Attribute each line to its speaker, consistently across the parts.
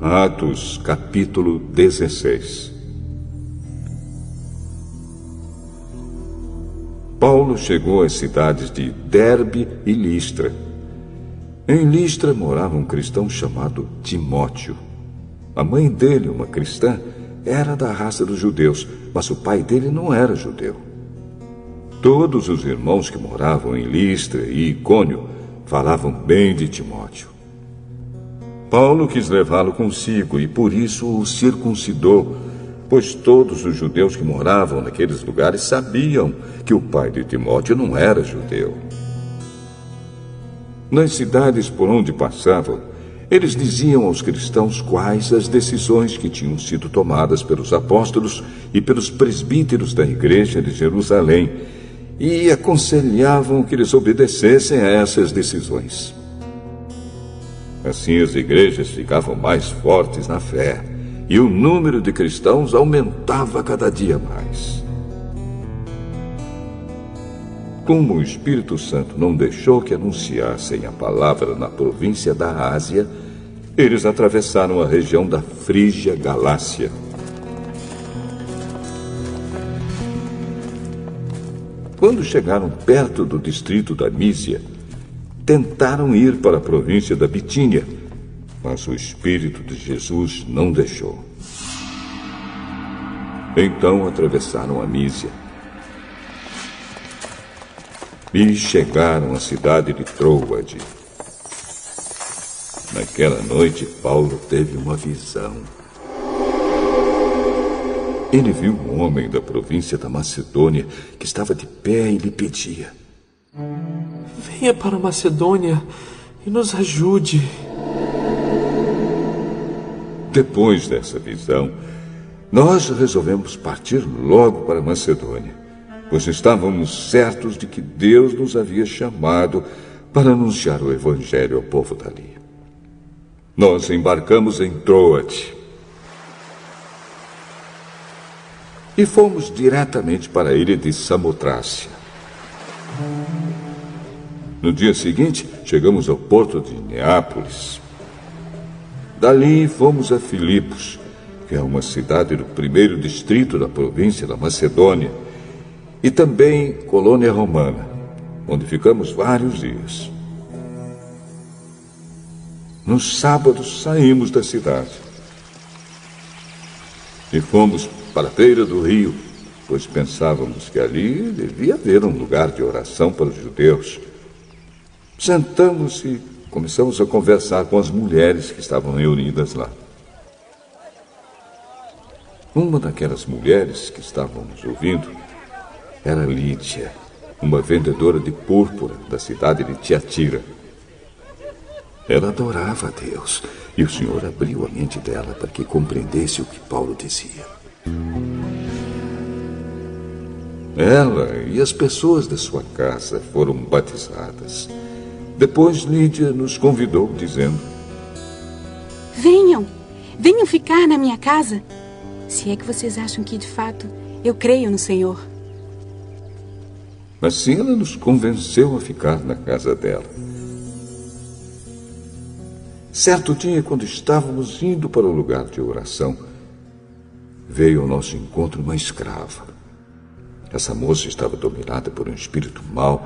Speaker 1: Atos, capítulo 16. Paulo chegou às cidades de Derbe e Listra. Em Listra morava um cristão chamado Timóteo. A mãe dele, uma cristã, era da raça dos judeus, mas o pai dele não era judeu. Todos os irmãos que moravam em Listra e Icônio falavam bem de Timóteo. Paulo quis levá-lo consigo e por isso o circuncidou, pois todos os judeus que moravam naqueles lugares sabiam que o pai de Timóteo não era judeu. Nas cidades por onde passavam, eles diziam aos cristãos quais as decisões que tinham sido tomadas pelos apóstolos e pelos presbíteros da igreja de Jerusalém e aconselhavam que eles obedecessem a essas decisões. Assim as igrejas ficavam mais fortes na fé e o número de cristãos aumentava cada dia mais. Como o Espírito Santo não deixou que anunciassem a palavra na província da Ásia, eles atravessaram a região da Frígia Galácia. Quando chegaram perto do distrito da Mísia, tentaram ir para a província da Bitínia, mas o Espírito de Jesus não deixou. Então atravessaram a Mísia e chegaram à cidade de Troade. Naquela noite, Paulo teve uma visão. Ele viu um homem da província da Macedônia que estava de pé e lhe pedia:
Speaker 2: venha para a Macedônia e nos ajude.
Speaker 1: Depois dessa visão, nós resolvemos partir logo para a Macedônia, pois estávamos certos de que Deus nos havia chamado para anunciar o Evangelho ao povo dali. Nós embarcamos em Troade e fomos diretamente para a ilha de Samotrácia. No dia seguinte, chegamos ao porto de Neápolis. Dali fomos a Filipos, que é uma cidade do primeiro distrito da província da Macedônia, e também colônia romana, onde ficamos vários dias. No sábado saímos da cidade e fomos para a beira do rio, pois pensávamos que ali devia haver um lugar de oração para os judeus. Sentamos e começamos a conversar com as mulheres que estavam reunidas lá. Uma daquelas mulheres que estávamos ouvindo era Lídia, uma vendedora de púrpura da cidade de Tiatira. Ela adorava a Deus e o Senhor abriu a mente dela para que compreendesse o que Paulo dizia. Ela e as pessoas da sua casa foram batizadas. Depois Lídia nos convidou, dizendo:
Speaker 3: venham ficar na minha casa, se é que vocês acham que de fato eu creio no Senhor.
Speaker 1: Assim ela nos convenceu a ficar na casa dela. Certo dia, quando estávamos indo para o lugar de oração, veio ao nosso encontro uma escrava. Essa moça estava dominada por um espírito mau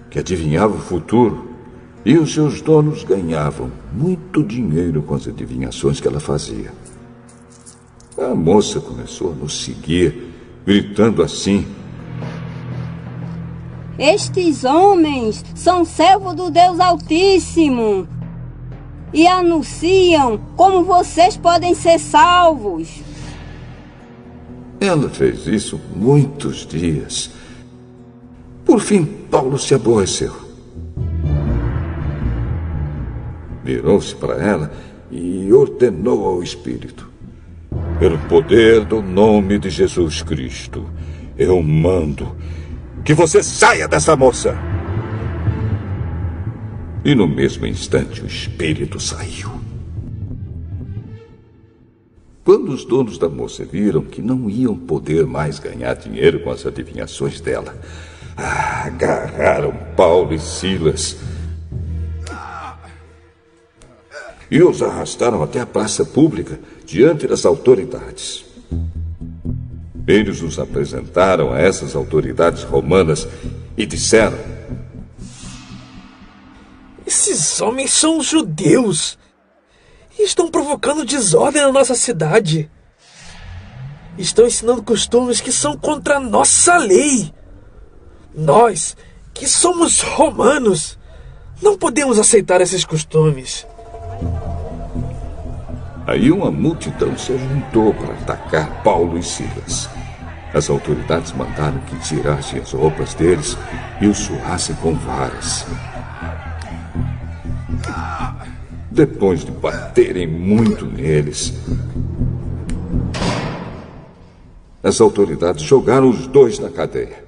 Speaker 1: que adivinhava o futuro, e os seus donos ganhavam muito dinheiro com as adivinhações que ela fazia. A moça começou a nos seguir, gritando assim:
Speaker 4: estes homens são servos do Deus Altíssimo e anunciam como vocês podem ser salvos.
Speaker 1: Ela fez isso muitos dias. Por fim, Paulo se aborreceu. Virou-se para ela e ordenou ao espírito: pelo poder do nome de Jesus Cristo, eu mando que você saia dessa moça. E no mesmo instante o espírito saiu. Quando os donos da moça viram que não iam poder mais ganhar dinheiro com as adivinhações dela, agarraram Paulo e Silas e os arrastaram até a praça pública diante das autoridades. Eles os apresentaram a essas autoridades romanas e disseram:
Speaker 2: esses homens são judeus e estão provocando desordem na nossa cidade. Estão ensinando costumes que são contra a nossa lei. Nós, que somos romanos, não podemos aceitar esses costumes.
Speaker 1: Aí uma multidão se juntou para atacar Paulo e Silas. As autoridades mandaram que tirassem as roupas deles e os surrassem com varas. Depois de baterem muito neles, as autoridades jogaram os dois na cadeia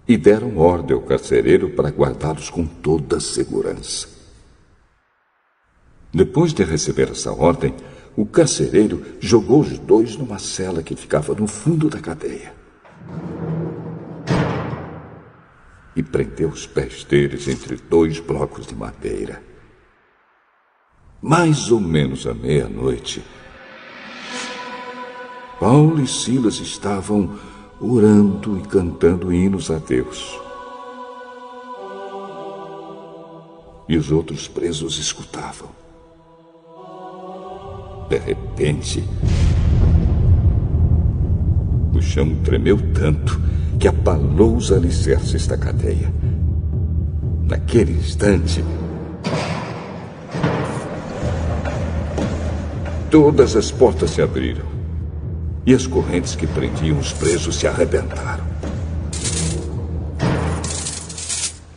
Speaker 1: e deram ordem ao carcereiro para guardá-los com toda a segurança. Depois de receber essa ordem, o carcereiro jogou os dois numa cela que ficava no fundo da cadeia e prendeu os pés deles entre 2 blocos de madeira. Mais ou menos à meia-noite, Paulo e Silas estavam orando e cantando hinos a Deus. E os outros presos escutavam. De repente, o chão tremeu tanto que abalou os alicerces da cadeia. Naquele instante, todas as portas se abriram e as correntes que prendiam os presos se arrebentaram.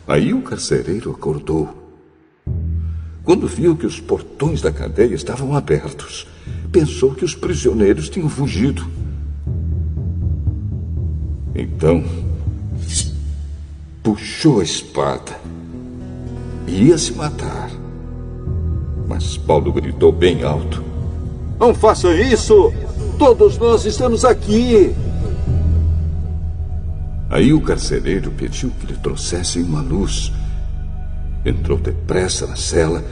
Speaker 1: Aí o carcereiro acordou. Quando viu que os portões da cadeia estavam abertos, pensou que os prisioneiros tinham fugido. Então, puxou a espada e ia se matar. Mas Paulo gritou bem alto:
Speaker 5: não faça isso! Todos nós estamos aqui!
Speaker 1: Aí o carcereiro pediu que lhe trouxessem uma luz. Entrou depressa na cela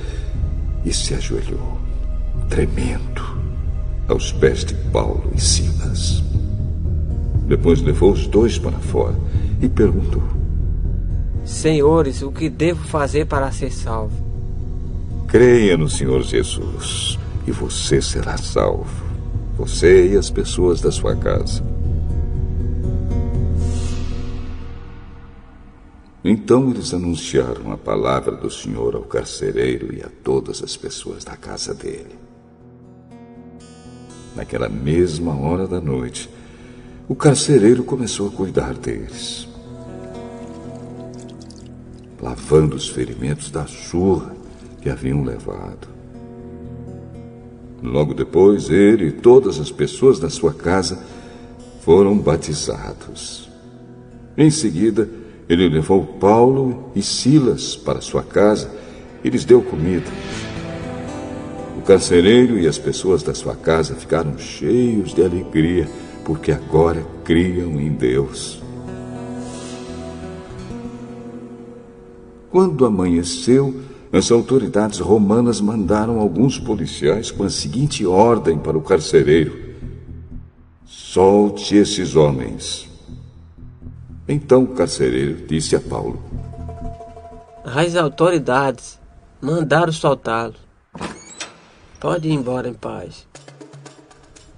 Speaker 1: e se ajoelhou, tremendo, aos pés de Paulo e Silas. Depois levou os dois para fora e perguntou:
Speaker 6: senhores, o que devo fazer para ser salvo?
Speaker 1: Creia no Senhor Jesus e você será salvo, você e as pessoas da sua casa. Então eles anunciaram a palavra do Senhor ao carcereiro e a todas as pessoas da casa dele. Naquela mesma hora da noite, o carcereiro começou a cuidar deles, lavando os ferimentos da surra que haviam levado. Logo depois, ele e todas as pessoas da sua casa foram batizados. Em seguida, ele levou Paulo e Silas para sua casa e lhes deu comida. O carcereiro e as pessoas da sua casa ficaram cheios de alegria, porque agora criam em Deus. Quando amanheceu, as autoridades romanas mandaram alguns policiais com a seguinte ordem para o carcereiro: solte esses homens. Então o carcereiro disse a Paulo:
Speaker 6: as autoridades mandaram soltá-lo. Pode ir embora em paz.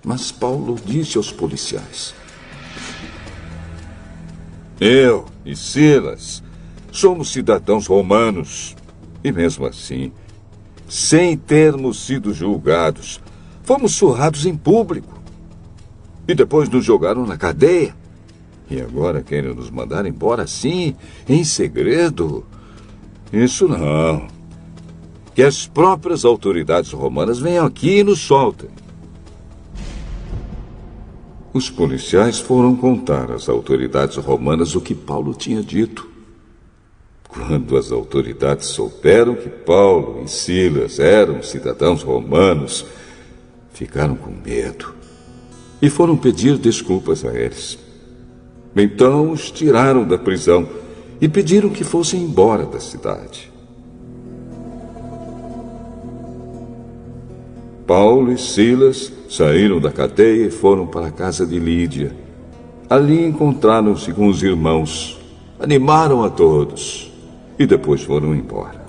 Speaker 1: Mas Paulo disse aos policiais: eu e Silas somos cidadãos romanos. E mesmo assim, sem termos sido julgados, fomos surrados em público. E depois nos jogaram na cadeia. E agora querem nos mandar embora assim, em segredo? Isso não. Que as próprias autoridades romanas venham aqui e nos soltem. Os policiais foram contar às autoridades romanas o que Paulo tinha dito. Quando as autoridades souberam que Paulo e Silas eram cidadãos romanos, ficaram com medo e foram pedir desculpas a eles. Então os tiraram da prisão e pediram que fossem embora da cidade. Paulo e Silas saíram da cadeia e foram para a casa de Lídia. Ali encontraram-se com os irmãos, animaram a todos e depois foram embora.